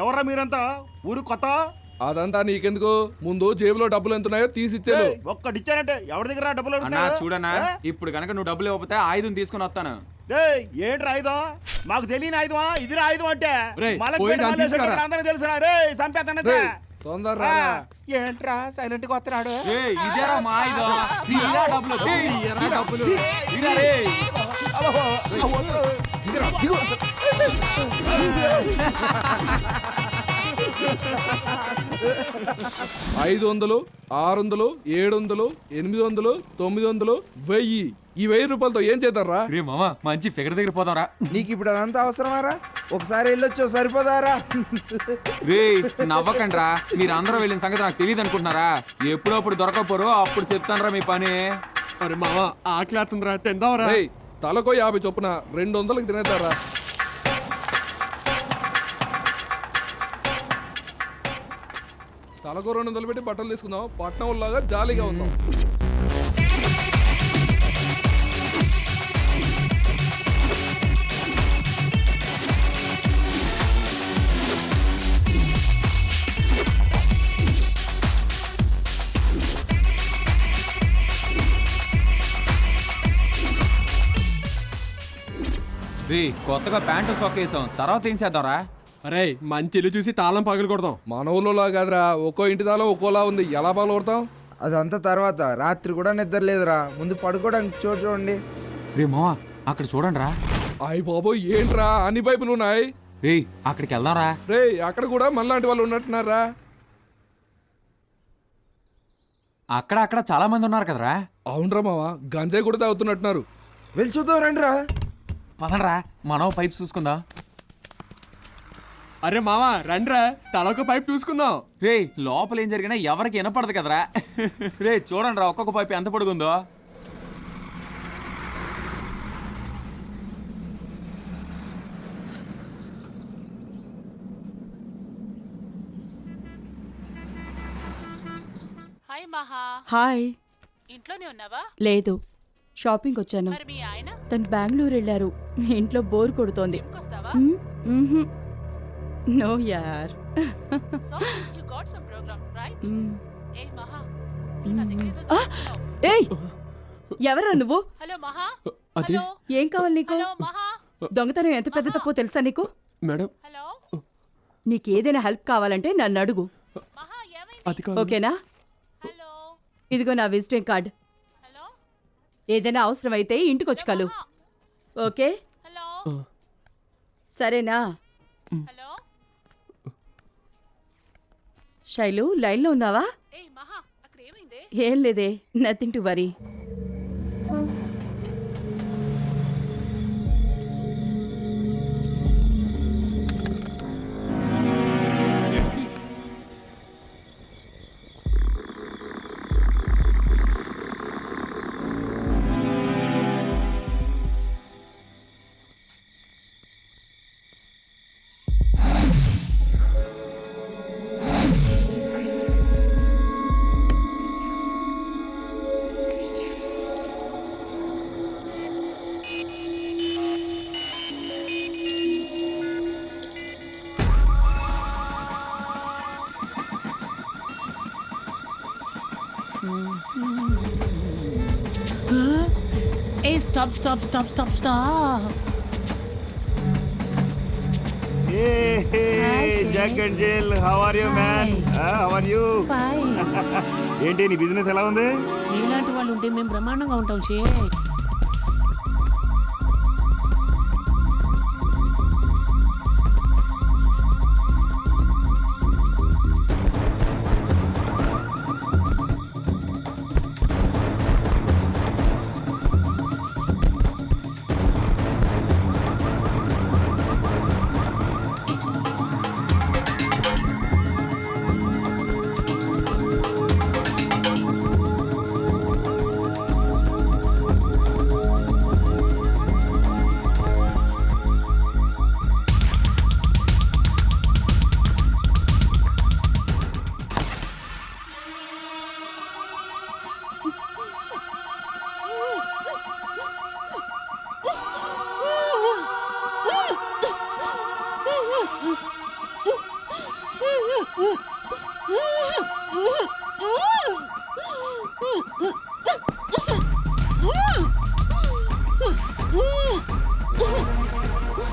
ఎవర్రా మీరంతా? ఊరు కొత్త? అదంతా నీకెందుకు, ముందు జేబులో డబ్బులు ఎంతున్నాయో తీసిచ్చాను. ఒక్కడిచ్చానంటే ఎవరి దగ్గర డబ్బులు చూడనా? ఇప్పుడు కనుక నువ్వు డబ్బులు ఇవ్వకపోతే ఆయుధం తీసుకుని వస్తాను. ఏంట్రా ఆయుధం? మాకు తెలియని ఆయుధమా? ఇదిరా ఆయుధం అంటే తెలుసురా రే సంపేత తొందరరా. ఏంట్రా సైలెంట్ గా వస్తున్నాడు? ఇదేరా మా ఆయుధం. డబ్బులు 500, 600, 700, 800, 900, 1000. ఈ 1000 రూపాయలతో ఏం చేద్దారా? రే మామ, మంచి ఫిగర్ దగ్గర పోదాంరా. నీకు ఇప్పుడు అదంతా అవసరమారా? ఒకసారి వెళ్ళొచ్చు సరిపోదారా? రే నవ్వకండ్రా, మీరు అందరూ వెళ్ళిన సంగతి నాకు తెలియదు అనుకుంటున్నారా? ఎప్పుడప్పుడు దొరకపోరు, అప్పుడు చెప్తానరా మీ పని. అరే మామ, ఆకలేస్తుందిరా, తిందావరా? తలకో 50 చొప్పున 200కి తినేద్దారా? తలకు 200 పెట్టి బట్టలు తీసుకుందాం, పట్నం లాగా జాలీగా ఉందాం. రే కొత్తగా ప్యాంటు సొక్కేసాం, తర్వాత ఏం చేద్దాంరా? అరే మంచి ఇల్లు చూసి తాళం పగలు కొడదాం. మన ఊళ్ళోలా కాదురా, ఒక్కో ఇంటి తాళం ఒక్కోలా ఉంది, ఎలా పగలు కొడతాం? అదంతా తర్వాత, రాత్రి కూడా నిద్ర లేదురా. ముందు పడుకోవడానికి చోటు చూడండి. రే మావా, అక్కడ చూడండి రా. అయ్య బాబోయ్, ఏంట్రా అన్ని పైపులు ఉన్నాయి? రే అక్కడికి వెళ్దాంరా. రే అక్కడ కూడా మనలాంటి వాళ్ళు ఉన్నట్టున్నారా? అక్కడ చాలా మంది ఉన్నారు కదరా. అవునరా మావా, గంజాయి కూడా తాగుతున్నట్టున్నారు. వెళ్ళి చూద్దాం రండి రా. పదండ్రా, మనం పైప్ చూసుకుందాం. అరే మావా రండ్రా, తలొక పైపు చూసుకుందాం. రే లోపల ఏం జరిగినా ఎవరికి వినపడదు కదరా. రే చూడండి రా, ఒక్కొక్క పైపు ఎంత పొడుగుందో. హాయ్ మహా. హాయ్. ఇంట్లోనే ఉన్నావా? లేదు, షాపింగ్ వచ్చాను. మరి మీ ఆయన? తను బెంగళూరు వెళ్ళారు. ఇంట్లో బోర్ కొడుతోంది. ఇంకొస్తావా? నో యార్. So you got some program right? ఏ మహా, ఏయ్ ఎవరా నువ్వు? హలో మహా. అదే హలో, ఏం కావాలి నీకు? హలో మహా. దొంగతనం ఎంత పెద్ద తప్పో తెలుసా నీకు? మేడం, హలో నీకేదైనా హెల్ప్ కావాలంటే నన్ను అడుగు, మహా. ఏమైంది? అది కాదు. ఓకేనా? హలో ఇదిగో నా విజిటింగ్ కార్డ్. హలో ఏదైనా అవసరమైతే ఇంటికొచ్చి కలు. ఓకే హలో సరేనా? హలో శైలు, లైన్లో ఉన్నావా? ఏ మహా, అక్కడ ఏమైంది? ఏం లేదే, nothing to worry. Hey, stop. Hey, Jack and Jill, how are you, man? How are you? Fine. ఏంటి నీ బిజినెస్ ఎలా ఉంది? నీలాంటి వాళ్ళు ఉంటే మేము బ్రహ్మాండంగా ఉంటాం షేక్.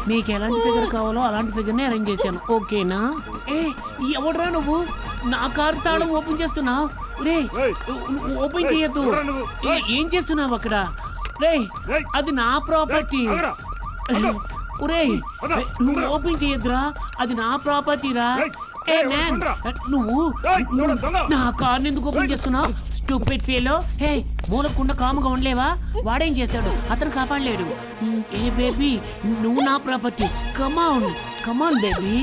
మీకు ఎలాంటి ఫిగర్ కావాలో అలాంటి ఫిగర్ని అరేంజ్ చేశాను. ఓకేనా? ఏ ఎవడరా నువ్వు? నా కారు తాళం ఓపెన్ చేస్తున్నావు? రే ఓపెన్ చేయొద్దు. ఏం చేస్తున్నావు అక్కడ? రే అది నా ప్రాపర్టీ. ఒరే నువ్వు ఓపెన్ చేయొద్దురా, అది నా ప్రాపర్టీరా. ఏ మ్యాన్, నువ్వు నా కార్ని ఎందుకు ఓపెన్ చేస్తున్నావు? Stupid fellow. హే మూలకుండా కాముగా ఉండలేవా? వాడేం చేస్తాడు? అతను కాపాడలేడు. ఏ బేబీ, నువ్వు నా ప్రాపర్టీ. Come on come on baby.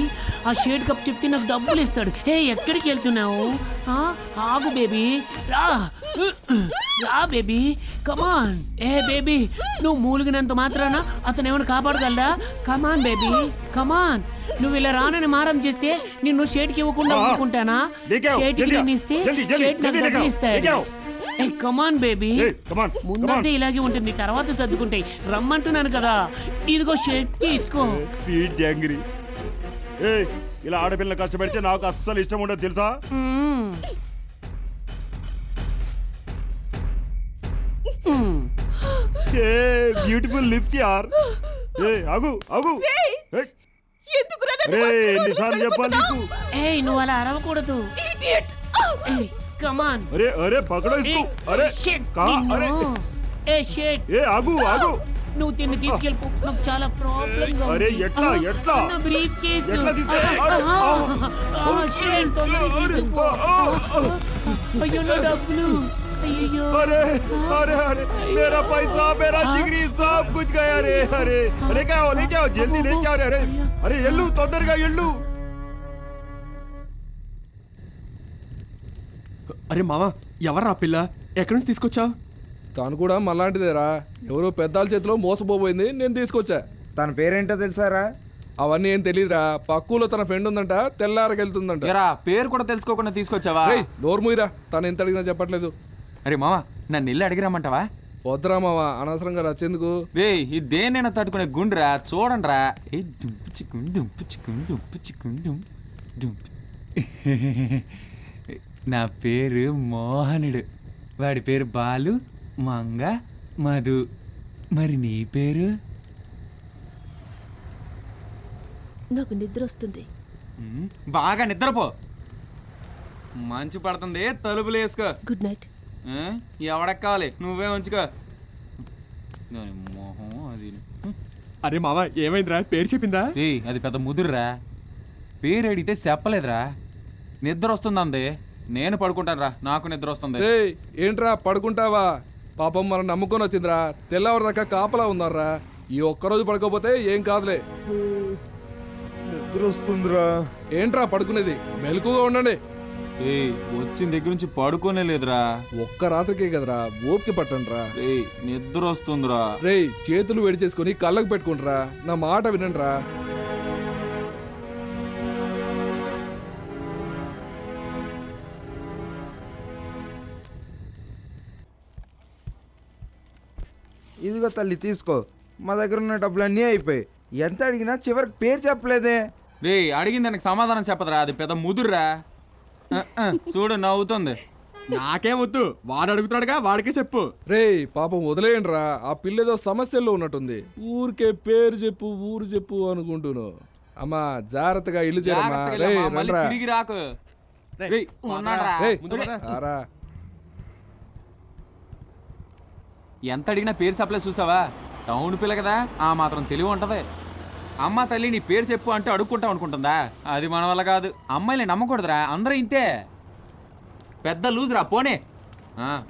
ఆ షేడ్ కప్ చెప్తే నాకు డబ్బులు ఇస్తాడు. హే ఎక్కడికి వెళ్తున్నావు? ఆగు బేబీ, రా రా బేబీ, కమాన్. ఏ బేబీ, నువ్వు మూలిగినంత మాత్రాన అతను ఏమైనా కాపాడగలడా? కమాన్ బేబీ, కమాన్. నువ్వు ఇలా రానని మారం చేస్తే నిన్ను షేడ్కి ఇవ్వకుండా ఊరుకుంటానా? షేడ్కి నేను ఇస్తే షేడ్ నాకు డబ్బులు ఇస్తాడు. ఏ కమాన్ బేబీ, ముందంటే ఇలాగే ఉంటుంది, తర్వాత సర్దుకుంటాయి. రమ్మంటున్నాను కదా. ఇదిగో షేడ్ తీసుకో. స్వీట్ జాంగ్రీ. ఇలా ఆడపిల్ల కష్టపెడితే నాకు అస్సలు ఇష్టం ఉండదు తెలుసా? బ్యూటిఫుల్ లిప్స్ యార్. ఆగు ఆగు. ఎన్నిసార్లు చెప్పాలి నీకు? ఏయ్ నువ్వు అలా అరవకూడదు. కమాన్. అరే అరే పకడో ఇస్కో. అరే అరే ఏ షేట్. ఆగు ఆగు. నువ్వు తిని తీసుకెళ్ళిపో, నాకు చాలా ప్రాబ్లం గా ఉంది. అరే ఎట్లా ఎట్లా? నా బ్రీఫ్ కేస్. ఎట్లా షేట్ తొందరగా తీసుకో. అయ్యో నా డబ్బులు. అయ్యో अरे अरे अरे मेरा पैसा मेरा जिगरी सब कुछ गया रे. अरे अरे क्या हो जल्दी लेके आओ रे. अरे अरे ఎల్లు తొందరగా ఎల్లు. అరే మావా, ఎవర్రా ఆ పిల్ల? ఎక్కడి నుంచి తీసుకొచ్చావు? తను కూడా మళ్ళాంటిదేరా. ఎవరో పెద్దాల చేతిలో మోసపోయింది, నేను తీసుకొచ్చా. తన పేరేంటో తెలుసారా? అవన్నీ ఏం తెలియదురా. పక్కులో తన ఫ్రెండ్ ఉందంట, తెల్లారకెళ్తుందంట. పేరు కూడా తెలుసుకోకుండా తీసుకొచ్చావా? నోర్మూయిరా, తను ఎంత అడిగినా చెప్పట్లేదు. అరే మావా, నన్ను ఇల్లు అడిగిరమ్మంటావా? వద్దురా మావా, అనవసరంగా రచ్చేందుకు. రే ఇది దేనైనా తట్టుకునే గుండ్రా, చూడండిరా. ఏ దుంపు చిక్కుం దుంపు చిక్కుం దుంపు చిక్కుం దుంపు. నా పేరు మోహనుడు, వాడి పేరు బాలు, మంగ, మధు. మరి నీ పేరు? నాకు నిద్ర వస్తుంది. బాగా నిద్రపో. మంచు పడుతుంది, తలుపులు వేసుకో. Good night. ఎవడెక్కాలి? నువ్వే ఉంచుకో. మొహం అది. అరే మావా, ఏమైందిరా? పేరు చెప్పిందా? అది పెద్ద ముదురురా. పేరు అడిగితే చెప్పలేదురా. నిద్ర వస్తుంది అంది. నేను పడుకుంటాను రా, నాకు నిద్ర వస్తుంది. ఏంట్రా పడుకుంటావా? పాపం మనం నమ్ముకొని వచ్చిందిరా. తెల్లవారు దాకా కాపలా ఉన్నారా. ఈ ఒక్కరోజు పడుకోపోతే ఏం కాదులే. నిద్ర వస్తుందిరా. ఏంట్రా పడుకునేది? మెలకుగా ఉండండి. వచ్చిన దగ్గర నుంచి పడుకోనే లేదురా. ఒక్క రాత్రికే కదరా, ఓపిక పట్టండిరా. నిద్ర వస్తుందిరా. రే చేతులు వేడి చేసుకుని కళ్ళకు పెట్టుకుంటారా. నా మాట వినండిరా. ఇదిగో తల్లి తీసుకో. మా దగ్గర ఉన్న డబ్బులు అన్నీ అయిపోయాయి. ఎంత అడిగినా చివరికి పేరు చెప్పలేదే. రే అడిగిన దానికి సమాధానం చెప్పదురా, అది పెద్ద ముదురురా. చూడు నవ్వుతుంది. నాకేం వద్దు, వాడు అడుగుతున్నాడుగా, వాడికే చెప్పు. రే పాపం వదిలేయండిరా. ఆ పిల్లేదో సమస్యల్లో ఉన్నట్టుంది. ఊరికే పేరు చెప్పు ఊరు చెప్పు అనుకుంటున్నావు. అమ్మా జాగ్రత్తగా ఇల్లు చేరమ్మా. తిరిగి రాకు. ఎంత అడిగినా పేరు చెప్పలేదు చూసావా? టౌన్ పిల్ల కదా, ఆ మాత్రం తెలివి ఉంటది. అమ్మ తల్లి నీ పేరు చెప్పు అంటే అడుక్కుంటాం అనుకుంటుందా? అది మన వల్ల కాదు. అమ్మాయిని నమ్మకూడదురా, అందరూ ఇంతే. పెద్ద లూజ్ రా. పోనీ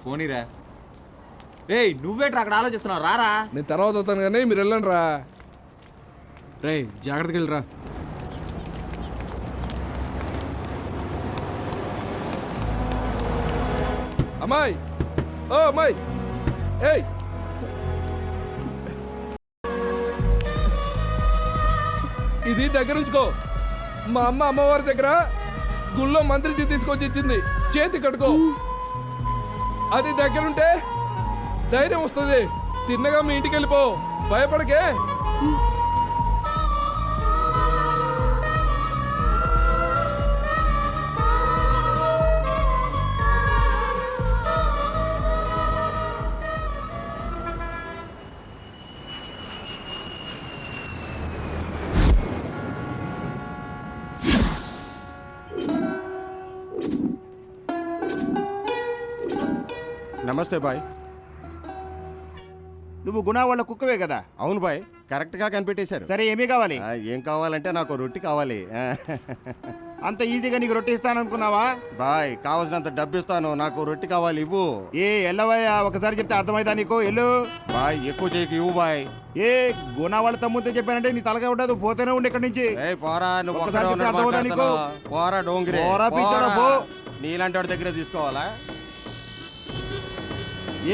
పోనీరా. నువ్వేట్రా అక్కడ ఆలోచిస్తున్నావు? రారా, నేను తర్వాత వస్తాను కానీ మీరు వెళ్ళండి రా. రే జాగ్రత్తగా వెళ్ళరా. అమ్మాయి, ఓ అమ్మాయి, ఏయ్ ఇది దగ్గర ఉంచుకో. మా అమ్మవారి దగ్గర గుళ్ళో మంత్రి తీసుకొచ్చి ఇచ్చింది. చేతి కట్టుకో. అది దగ్గరుంటే ధైర్యం వస్తుంది. తిన్నగా మీ ఇంటికి వెళ్ళిపో, భయపడకే. నమస్తే బాయ్. నువ్వు గుణ వాళ్ళ కుక్కవే కదా? అవును బాయ్, కరెక్ట్గా కనిపెట్టేశారు. సరే ఏమీ కావాలి? ఏం కావాలంటే నాకు రొట్టి కావాలి. అంత ఈజీగా నీకు రొట్టి ఇస్తాననుకున్నావా? బాయ్ కావాల్సినంత డబ్బు ఇస్తాను, నాకు రొట్టి కావాలి, ఇవ్వు. ఏ ఎల్లవయ్యా, ఒకసారి చెప్తే అర్థమైందా నీకు? ఎల్లు బాయ్, ఎక్కువ చేయకు, ఇవ్వు బాయ్. ఏ గుణ వాళ్ళ తమ్ముతో చెప్పానంటే నీ తలగా ఉండదు, పోతేనే ఉండి ఇక్కడి నుంచి. పోరా, నువ్వు ఒకసారి ఒక్కడే చెప్తే అర్థమవుదా నీకు? పోరా డోంగిరే, పోరా పిచ్చారా, పో. నీలాంటి వాడి దగ్గర తీసుకోవాలా?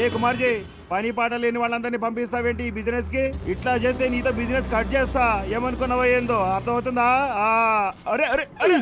ఏ కుమార్జీ, పని పాట లేని వాళ్ళందరినీ పంపిస్తావేంటి ఈ బిజినెస్ కి? ఇట్లా చేస్తే నీతో బిజినెస్ కట్ చేస్తా. ఏమనుకున్నావో ఏందో, అర్థమవుతుందా? అరే అరే అరే,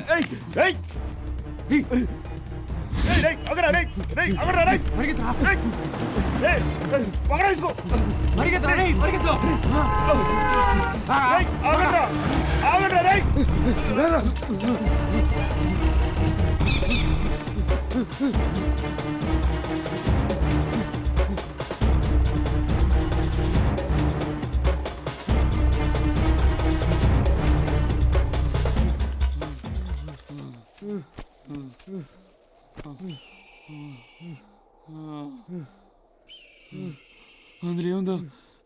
అందులో ఏముందో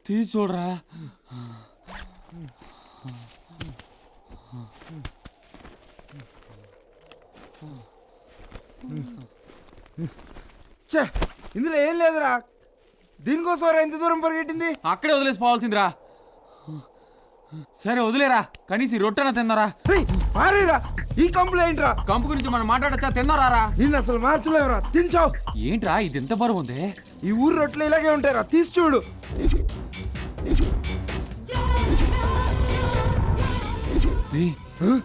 తీసి చూడరా. ఇందులో ఏం లేదురా. దీనికోసం ఎంత దూరం పరిగెట్టింది? అక్కడే వదిలేసిపోవాల్సిందిరా. సరే వదిలేరా, కనీసం రొట్టెన తిన్నారా. మారేరా, ఈ కంప్లైంట్ రా. కంపు గురించి మనం మాట్లాడచ్చా? తిన్నారా? నిన్ను అసలు మార్చలేవురా, తించావు. ఏంట్రా ఇది ఎంత బరువు ఉంది? ఈ ఊరు రొట్టెలు ఇలాగే ఉంటాయిరా, తీసి చూడు.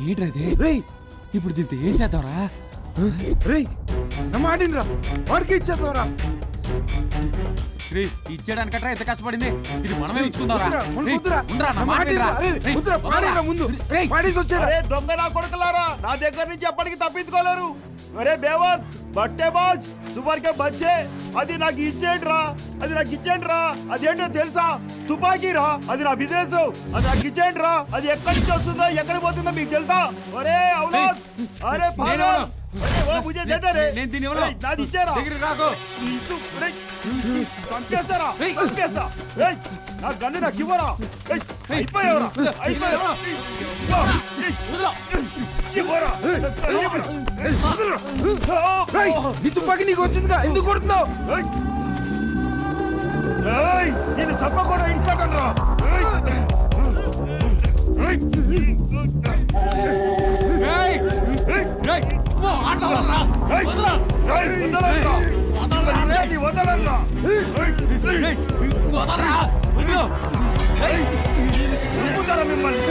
ఏంట్రా ఇది? రేయ్ ఇప్పుడు దీంతో ఏం చేద్దాంరా? రేయ్ నా మాటినరా, వాడికి ఇచ్చేద్దాంరా. ఇచ్చేయడానికట్రా ఎంత కష్టపడింది, ఇది మనమే ఉంచుకుందాంరా. దొంగ నా కొడుకులారా, నా దగ్గర నుంచి ఎప్పటికీ తప్పించుకోలేరు. అరే బేవర్స్, బట్టే బాజ్, సుమార్ కే బచ్చే, అది నాకు ఇచ్చేయండి రా, అది నాకు ఇచ్చేయండి రా. అదేంటో తెలుసా? తుపాకీ రా, అది నా బిజినెస్, అది నాకు ఇచ్చేయండి రా. అది ఎక్కడి నుంచి వస్తుందో ఎక్కడికి పోతుందో మీకు తెలుసా? అరే అవునా? అరే ముజే దేతా రే, నాది ఇచ్చారా? చంపేస్తారా? చంపేస్తా. నా గన్ను నాకు ఇవ్వరా? అయిపోయావరా? అయిపోయావరా? నీ తుపాకి నీకు వచ్చిందిగా, ఎందుకు కొడుతున్నావు? నేను చంప కూడా ఇన్స్పెక్టర్ రా. మిమ్మల్ని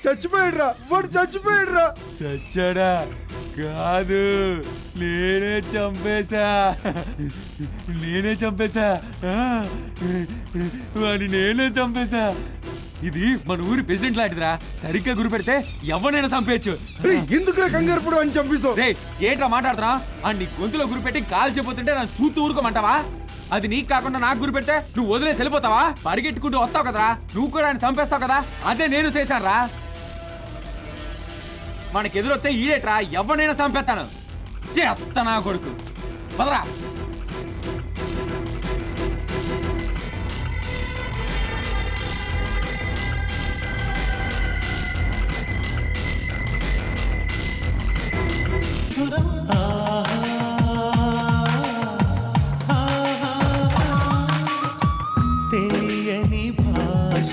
చచ్చిపోయాడురా, వాడు చచ్చిపోయాడురా. సచ్చాడా? కాదు, నేనే చంపేశా. వాడిని నేనే చంపేశా. ఇది మన ఊరి ప్రెసిడెంట్ లాంటిదిరా, సరిగ్గా గురి పెడితే ఎవరినైనా చంపేయచ్చు. ఎందుకురా కంగారుపడు అని చంపేశావు? రే ఏంట్రా మాట్లాడుతున్నా? నీ గొంతులో గురి పెట్టి కాలు చెప్పిపోతుంటే నన్ను చూస్తూ ఊరుకోమంటావా? అది నీకు కాకుండా నాకు గురి పెడితే నువ్వు వదిలేసి వెళ్ళిపోతావా? పరిగెట్టుకుంటూ వస్తావు కదరా, నువ్వు కూడా ఆయన చంపేస్తావు కదా. అదే నేను చేశాను రా. మనకి ఎదురొస్తే ఈడేట్రా, ఎవరినైనా చంపేస్తాను. చేస్తా నా కొడుకు, పదరా. తెలియని భాష